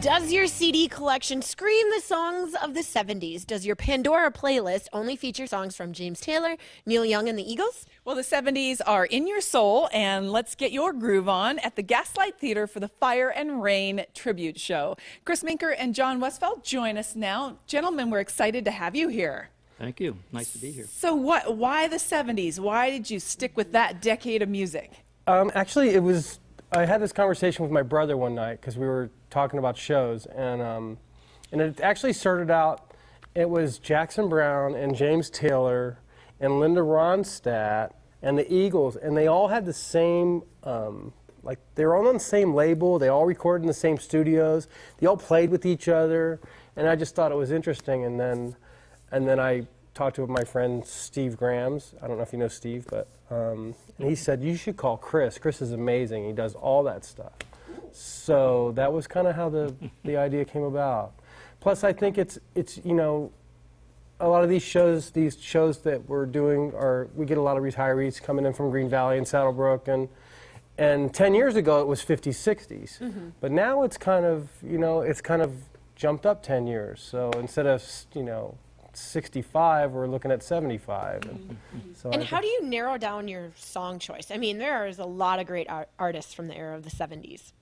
Does your CD collection scream the songs of the 70s? Does your Pandora playlist only feature songs from James Taylor, Neil Young, and the Eagles? Well, the 70s are in your soul, and let's get your groove on at the Gaslight Theater for the Fire and Rain tribute show. Chris Minker and John Westfeld join us now. Gentlemen, we're excited to have you here. Thank you. Nice to be here. So why the 70s? Why did you stick with that decade of music? Actually, I had this conversation with my brother one night because we were talking about shows, and it actually started out, it was Jackson Browne and James Taylor and Linda Ronstadt and the Eagles, and they all had the same, like they were all on the same label, they all recorded in the same studios, they all played with each other, and I just thought it was interesting. And then I talked to my friend Steve Grams. I don't know if you know Steve, but and he said, you should call Chris. Chris is amazing. He does all that stuff. So that was kind of how the idea came about. Plus, I think it's you know, a lot of these shows that we're doing we get a lot of retirees coming in from Green Valley and Saddlebrook, and 10 years ago it was 50s, 60s. Mm-hmm. But now it's kind of, you know, it's kind of jumped up 10 years. So instead of, you know, 65, we're looking at 75. And how do you narrow down your song choice? I mean, there is a lot of great artists from the era of the 70s.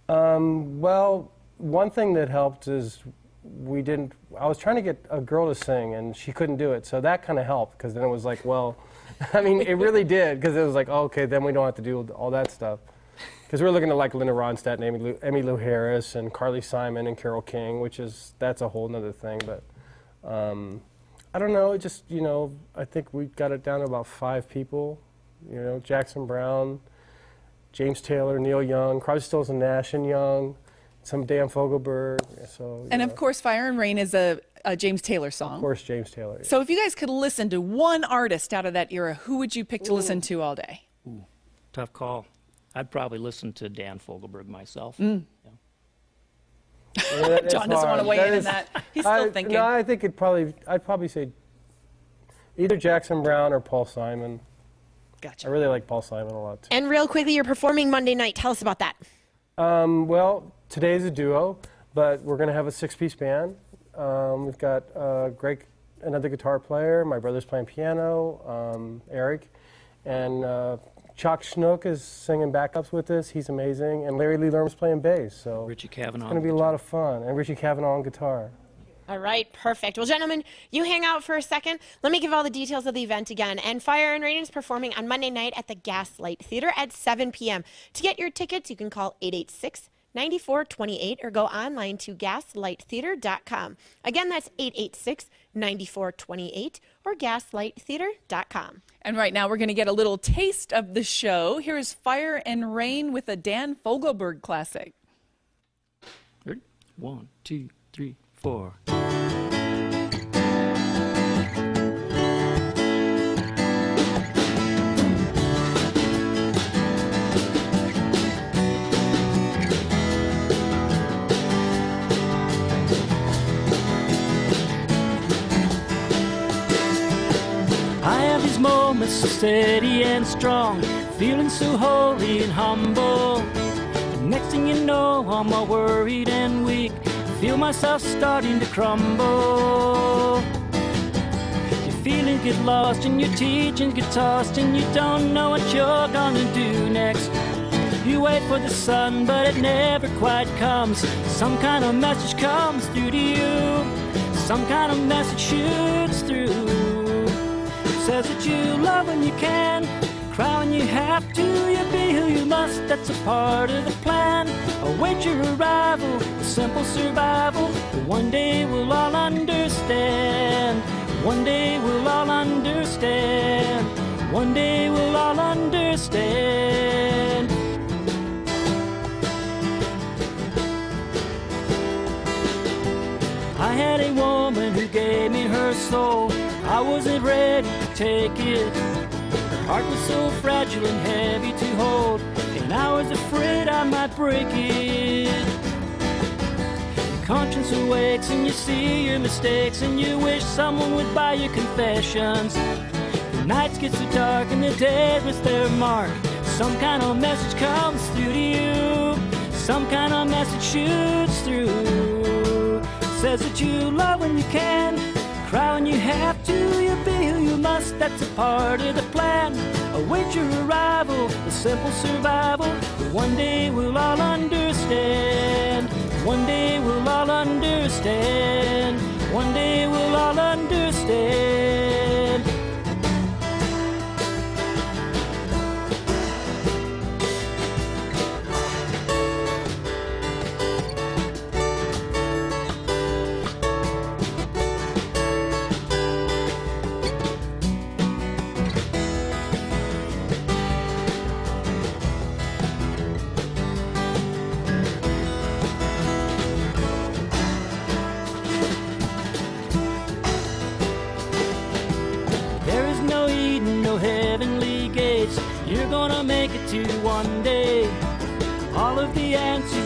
Well, one thing that helped is I was trying to get a girl to sing, and she couldn't do it, so that kind of helped, because then it was like, well, I mean, it really did, because it was like, oh, okay, then we don't have to do all that stuff. Because we're looking at like Linda Ronstadt and Emmylou Harris and Carly Simon and Carole King, that's a whole nother thing, but I don't know, just, you know, I think we got it down to about 5 people, you know, Jackson Browne, James Taylor, Neil Young, Crosby, Stills and Nash and Young, some Dan Fogelberg. So, and of course, Fire and Rain is a James Taylor song. Of course, James Taylor. Yeah. So if you guys could listen to one artist out of that era, who would you pick to listen to all day? Ooh, tough call. I'd probably listen to Dan Fogelberg myself. Yeah, John doesn't want to weigh in on that. He's still thinking. No, I think I'd probably say either Jackson Browne or Paul Simon. Gotcha. I really like Paul Simon a lot, too. And real quickly, you're performing Monday night. Tell us about that. Well, today's a duo, but we're going to have a 6-piece band. We've got Greg, another guitar player. My brother's playing piano, Eric. And Chuck Schnook is singing backups with us. He's amazing. And Larry Lee Lerman's playing bass. So Richie Cavanaugh. It's going to be a lot of fun. And Richie Cavanaugh on guitar. All right, perfect. Well, gentlemen, you hang out for a second. Let me give all the details of the event again. And Fire and Rain is performing on Monday night at the Gaslight Theater at 7 p.m. To get your tickets, you can call 886-9428 or go online to gaslighttheater.com. Again, that's 886-9428 or gaslighttheater.com. And right now, we're going to get a little taste of the show. Here's Fire and Rain with a Dan Fogelberg classic. Ready? 1, 2, 3, 4. Moments so steady and strong, feeling so holy and humble. Next thing you know, I'm all worried and weak, feel myself starting to crumble. Your feelings get lost and your teachings get tossed, and you don't know what you're gonna do next. You wait for the sun, but it never quite comes. Some kind of message comes through to you, some kind of message shoots through. Says that you love when you can, cry when you have to, you be who you must, that's a part of the plan. Await your arrival, a simple survival, but one day we'll all understand. One day we'll all understand. One day we'll all understand. I had a woman who gave me her soul. I wasn't ready to take it. Her heart was so fragile and heavy to hold, and I was afraid I might break it. Your conscience awakes and you see your mistakes, and you wish someone would buy your confessions. The nights get so dark and the days miss their mark. Some kind of message comes through to you, some kind of message shoots through. Says that you love when you can, cry when you have to, you be who you must, that's a part of the plan. Await your arrival, the simple survival, but one day we'll all understand. One day we'll all understand. One day we'll all understand. No heavenly gates, you're gonna make it to one day. All of the answers